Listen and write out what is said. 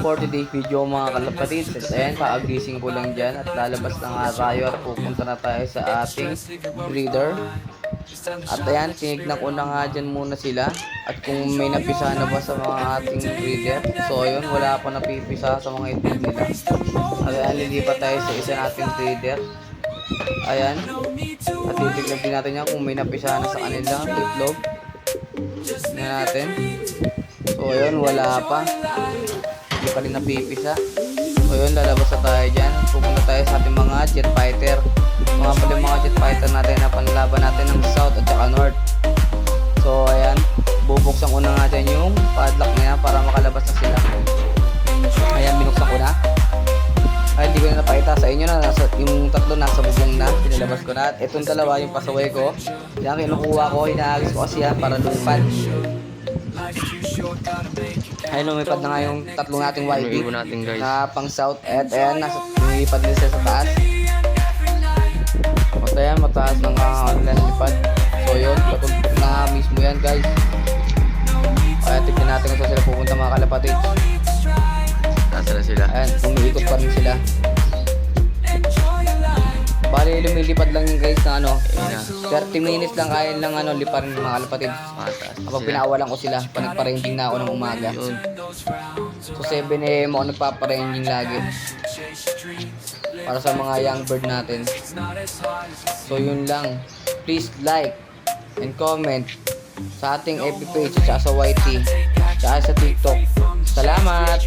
For today's video mga kalapatid, ayan, kaagising ko lang dyan at lalabas na nga tayo at pupunta na tayo sa ating breeder. At ayan, tinignan ko na nga dyan muna sila at kung may napisa na ba sa mga ating breeder. So ayun, wala pa napipisa sa mga itlog nila. At ayan, lilipat tayo sa isa nating breeder. Ayan, at titignan din natin yan kung may napisa na sa kanila itlog. Tignan natin. So ayun, wala pa. Hindi pa rin napipisa. So yun, lalabas na tayo dyan. Pupunta tayo sa ating mga jet fighter. Mga jet fighter natin na panlaban natin ng south at saka north. So ayan, bubuksan ko na nga dyan yung padlock na yan para makalabas na sila. Ayan, binuksan ko na. Ay, hindi ko na napakita sa inyo na yung tatlo nasa bubong na. Pinalabas ko na. At itong dalawa yung pasaway ko. Yan, kinukuha ko. Inaagis ko kasi yan para lumipad. Ayun, lumipad na nga yung tatlong nating YB na pang south. At ayan, lumipad din sila sa taas. At ayan, mataas ng kanilang lipad. So yun, patulog na nga mismo yan guys. Kaya tignan natin kung saan sila pupunta mga kalapatid. Nasa na sila? Ayan, umiikot pa rin sila. Bali, lumilipad lang yung guys na ano, 30 minutes lang kaya lang ano, liparin ng mga kalapatid. Kapag pinawalan ko sila, pa nagpa-ranging na ako ng umaga. So 7 AM ako nagpapa-ranging lagi. Para sa mga young bird natin. So yun lang. Please like and comment sa ating FB page at sa YT, at sa TikTok. Salamat!